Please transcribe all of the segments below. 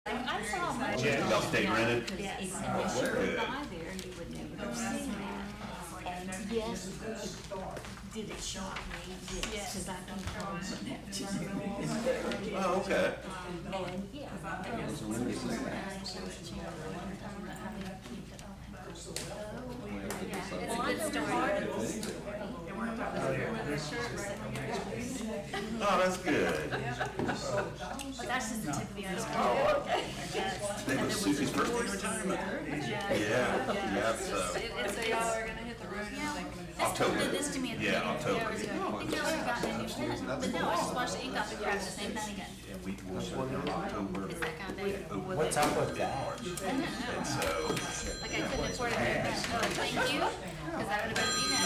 I saw much. Y'all stay rented? Yes. Oh, If you good. were by there, you would never have seen that. And yes, did it shock me? Yes, because I can call from that to you. Oh, okay. And yeah. It's a good story. Oh, that's good. But that's just the tip of the iceberg. Oh, okay. Yes. They was Susie's first day of retirement. Yeah, so. And so y'all are gonna hit the road in like October. Did this to me at the Yeah, beginning of October. the year. I didn't know we got a new pen, but no, I just watched the ink off the crap the same thing again. And we will shut down October. It's that kind of thing. What's up with that? And so, Like I couldn't afford a new pen. Oh, thank you, because I would have been me now.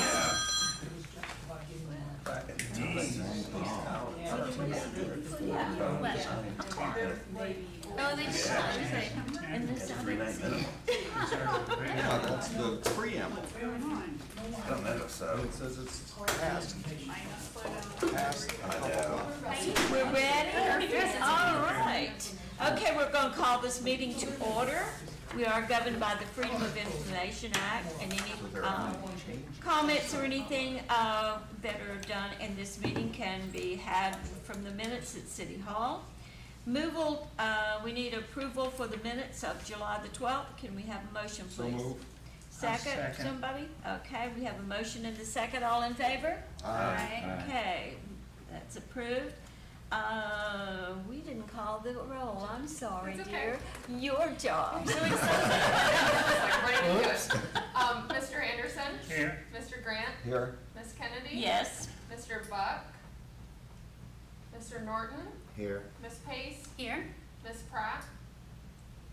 yeah. Oh, they just say. And this sounded. 3 night minimum. Yeah, that's the preamble. I don't know, so. It says it's passed. Passed. I know. We're ready? All right. Okay, we're going to call this meeting to order. We are governed by the Freedom of Information Act, and any comments or anything that are done in this meeting can be had from the minutes at City Hall. We need approval for the minutes of July the 12th. Can we have a motion, please? So moved. Second, somebody? Okay, we have a motion and a second. All in favor? Aye. Okay, that's approved. We didn't call the roll. I'm sorry, It's okay. dear. Your job. Mr. Anderson? Here. Mr. Grant? Here. Ms. Kennedy? Yes. Mr. Buck? Mr. Norton? Here. Ms. Pace? Here. Ms. Pratt?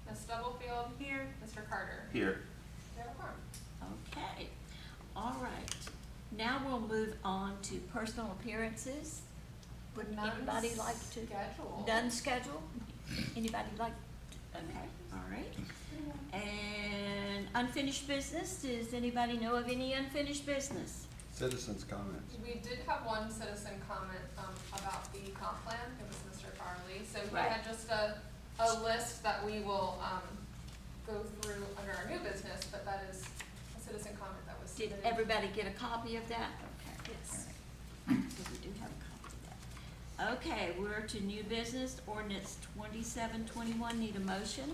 Ms. Stubblefield? Here. Mr. Carter? Here. We have a quorum. Okay. All right. Now we'll move on to personal appearances. Would None anybody like to? scheduled. Done schedule? Anybody like, okay, all right. And unfinished business, does anybody know of any unfinished business? Citizens' comments. We did have one citizen comment about the comp plan. It was Mr. Farley. So we Right. had just a list that we will go through under our new business, but that is a citizen comment that was Did submitted. everybody get a copy of that? Okay. Yes. So we do have a copy of that. Okay, we're to new business, ordinance 2721, need a motion?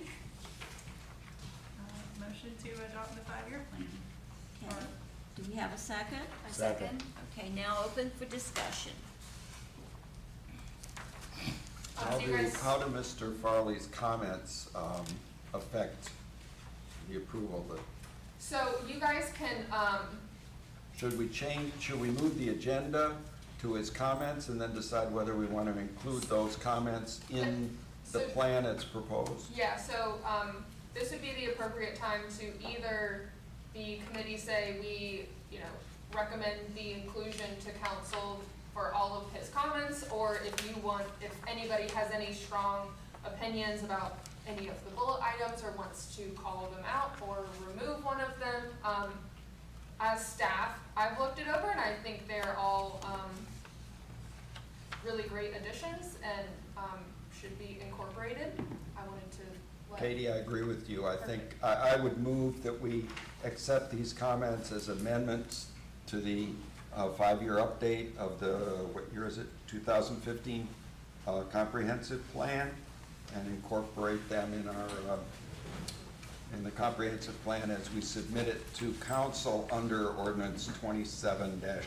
Motion to adopt the 5-year plan. Okay, do we have a second? A second. Okay, now open for discussion. How So you guys- do Mr. Farley's comments affect the approval? So you guys can, Should we move the agenda to his comments and then decide whether we want to include those comments in the So- plan as proposed? yeah, so, this would be the appropriate time to either the committee say we, recommend the inclusion to council for all of his comments, or if anybody has any strong opinions about any of the bullet items or wants to call them out or remove one of them. As staff, I've looked it over and I think they're all, really great additions and, should be incorporated. I wanted to let. Katie, I agree with you. I think, I would move that we accept these comments as amendments to the 5-year update of the, what year is it, 2015 comprehensive plan, and incorporate them in our, in the comprehensive plan as we submit it to council under ordinance 27-21.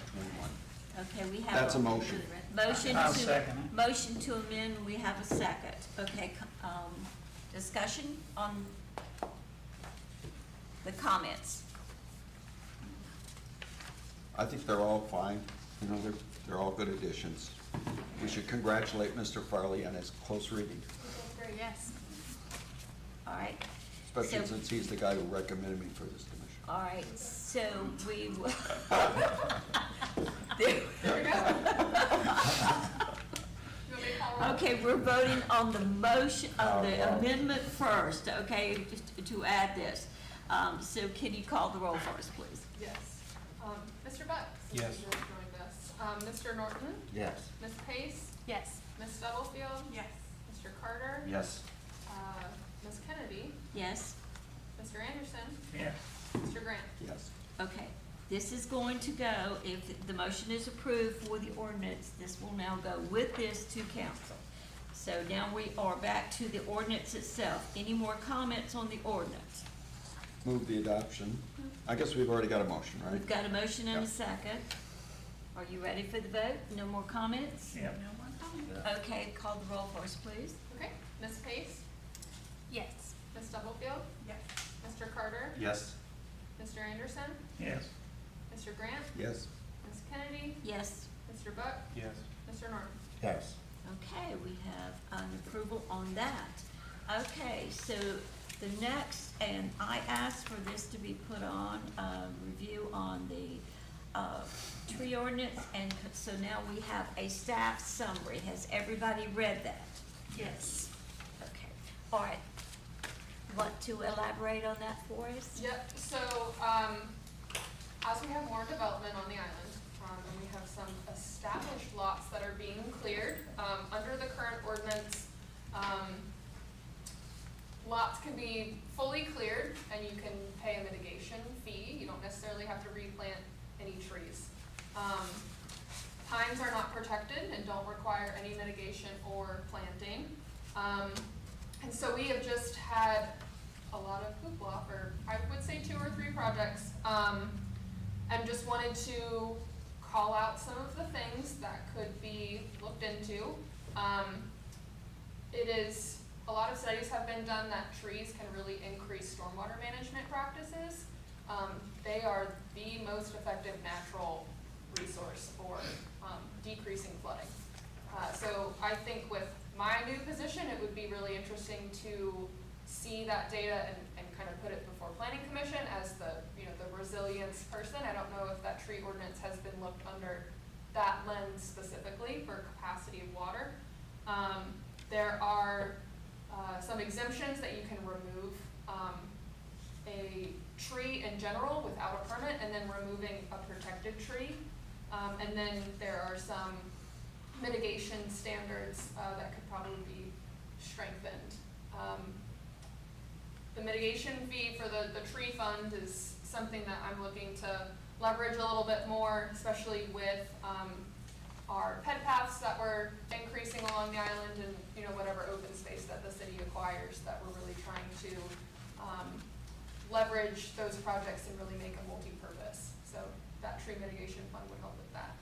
Okay, we have. That's a motion. I'll second it. Motion to amend, we have a second. Okay, discussion on the comments. I think they're all fine. They're all good additions. We should congratulate Mr. Farley on his close reading, Yes. All right, especially So- since he's the guy who recommended me for this commission. all right, so we will. There we go. You want me to call roll? Okay, we're voting on the motion, on the amendment first, okay, just to add this. So can you call the roll for us, please? Yes. Mr. Buck? since Yes. you just joined us. Mr. Norton? Yes. Ms. Pace? Yes. Ms. Stubblefield? Yes. Mr. Carter? Yes. Yes? Mr. Anderson, Yes. Mr. Grant. Yes. Okay, this is going to go, if the motion is approved for the ordinance, this will now go with this to council. So now we are back to the ordinance itself. Any more comments on the ordinance? Move the adoption. I guess we've already got a motion, right? We've got a motion and a Yep. second. Are you ready for the vote? No more comments? Yep. No more comments. Okay, call the roll for us, please. Okay, Ms. Pace, Yes. Ms. Stubblefield, Yes. Mr. Carter, Yes. Mr. Anderson, Yes. Mr. Grant, Yes. Ms. Kennedy, Yes. Mr. Buck, Yes. Mr. Norman. Yes. Okay, we have an approval on that. Okay, so the next, and I asked for this to be put on, review on the, tree ordinance, and so now we have a staff summary. Has everybody read that? Yes. Okay, all right. Want to elaborate on that for us? Yep, so, as we have more development on the island, and we have some established lots that are being cleared, under the current ordinance, lots can be fully cleared and you can pay a mitigation fee. You don't necessarily have to replant any trees. Pines are not protected and don't require any mitigation or planting. And so we have just had a lot of hoopla for, I would say 2 or 3 projects. And just wanted to call out some of the things that could be looked into. It is, a lot of studies have been done that trees can really increase stormwater management practices. They are the most effective natural resource for decreasing flooding. So I think with my new position, it would be really interesting to see that data and kind of put it before Planning Commission as the, you know, the resilience person. I don't know if that tree ordinance has been looked under that lens specifically for capacity of water. There are some exemptions that you can remove a tree in general without a permit and then removing a protected tree. And then there are some mitigation standards that could probably be strengthened. The mitigation fee for the tree fund is something that I'm looking to leverage a little bit more, especially with our ped paths that we're increasing along the island and, you know, whatever open space that the city acquires, that we're really trying to leverage those projects and really make a multi-purpose. So that tree mitigation fund would help with that.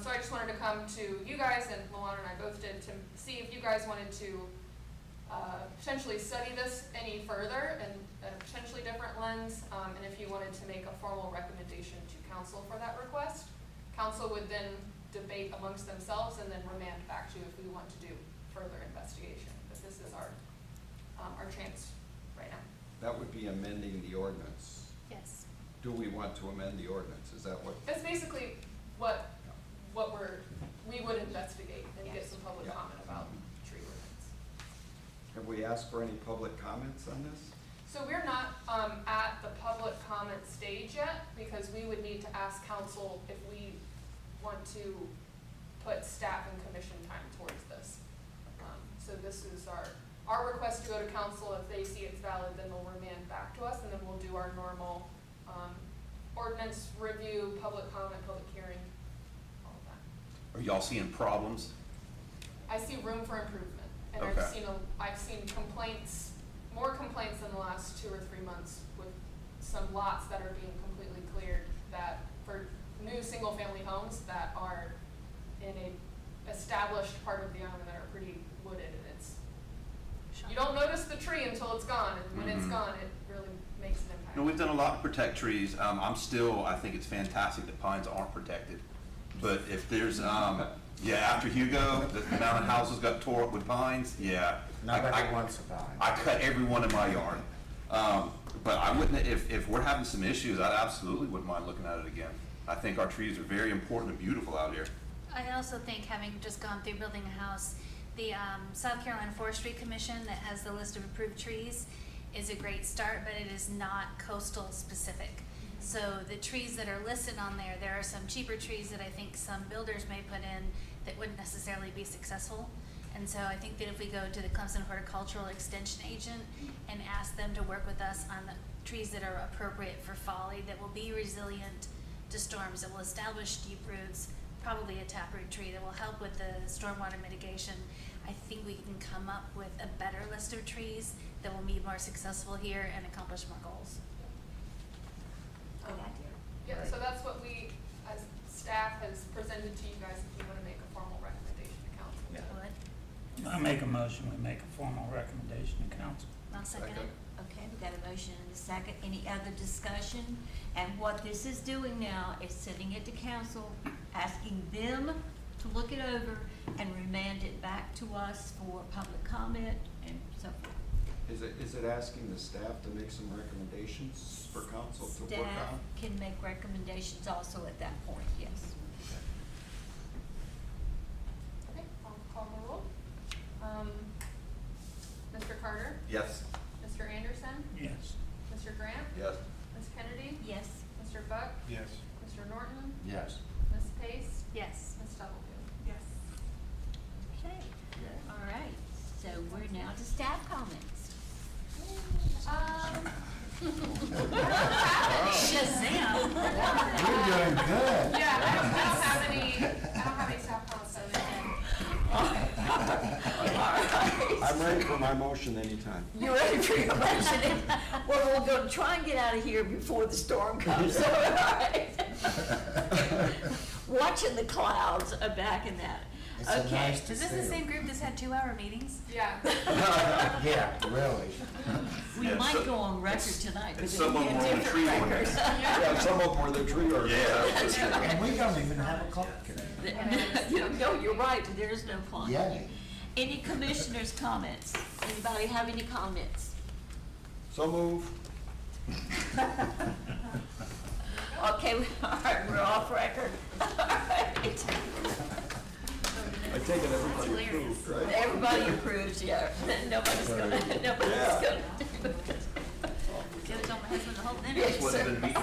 So I just wanted to come to you guys, and Luana and I both did, to see if you guys wanted to potentially study this any further and a potentially different lens, and if you wanted to make a formal recommendation to council for that request. Council would then debate amongst themselves and then remand back to you if we want to do further investigation. But this is our chance right now. That would be amending the ordinance. Yes. Do we want to amend the ordinance? Is that what? That's basically what we would investigate and get some public Yeah. comment about tree ordinance. Have we asked for any public comments on this? So we're not at the public comment stage yet, because we would need to ask council if we want to put staff and commission time towards this. So this is our request to go to council. If they see it's valid, then they'll remand back to us, and then we'll do our normal ordinance review, public comment, public hearing, all of that. Are y'all seeing problems? I see room for improvement, and Okay. I've seen complaints, more complaints in the last 2 or 3 months with some lots that are being completely cleared, that for new single-family homes that are in a established part of the island that are pretty wooded, and it's, you don't notice the tree until it's gone, and when it's Mhm. gone, it really makes an impact. No, we've done a lot to protect trees. I think it's fantastic that pines aren't protected. But if there's, after Hugo, the amount of houses got tore up with pines, yeah. Not I- every once a time. I cut every one in my yard. But I wouldn't, if we're having some issues, I absolutely wouldn't mind looking at it again. I think our trees are very important and beautiful out here. I also think, having just gone through building a house, the South Carolina Forestry Commission that has the list of approved trees is a great start, but it is not coastal specific. So the trees that are listed on there are some cheaper trees that I think some builders may put in that wouldn't necessarily be successful. And so I think that if we go to the Clemson Horticultural Extension Agent and ask them to work with us on the trees that are appropriate for Folly, that will be resilient to storms, that will establish deep roots, probably a taproot tree that will help with the stormwater mitigation, I think we can come up with a better list of trees that will be more successful here and accomplish more goals. Good idea. Yeah, so that's what we, as staff, has presented to you guys if you wanna make a formal recommendation to council. Yeah. Would? I make a motion, we make a formal recommendation to council. I'll second it. Okay, we got a motion and a second. Any other discussion? And what this is doing now is sending it to council, asking them to look it over and remand it back to us for public comment and so forth. Is it asking the staff to make some recommendations for council to work Staff on? can make recommendations also at that point, yes. Okay, I'll call the roll. Mr. Carter? Yes. Mr. Anderson? Yes. Mr. Grant? Yes. Ms. Kennedy? Yes. Mr. Buck? Yes. Mr. Norton? Yes. Ms. Pace? Yes. Ms. Stubblefield? Yes. Okay, all right. So we're now to staff comments. Shazam! You're doing good. Yeah, I don't have any staff comments, so I'm ready for my motion anytime. You ready for your motion? Well, we're gonna try and get out of here before the storm comes, all right? Watching the clouds are back in that. Okay, Is this the same group that's had 2-hour meetings? yeah. Yeah, really. we Yeah, might so- go on record tonight, but and it'll some be of a them were on the different tree record. ordinance. Yeah, some of them were the tree ordinance. Yeah. And we don't even have a clock today. No, you're right, there is no clock. Yeah. Any commissioners' comments? Anybody have any comments? So move. Okay, all right, we're off record. All right. I take it everybody Hilarious. approved, right? Everybody approves, yeah. Nobody's gonna Yeah. do it. Give it to my husband the whole dinner. Yes, Wouldn't have been me.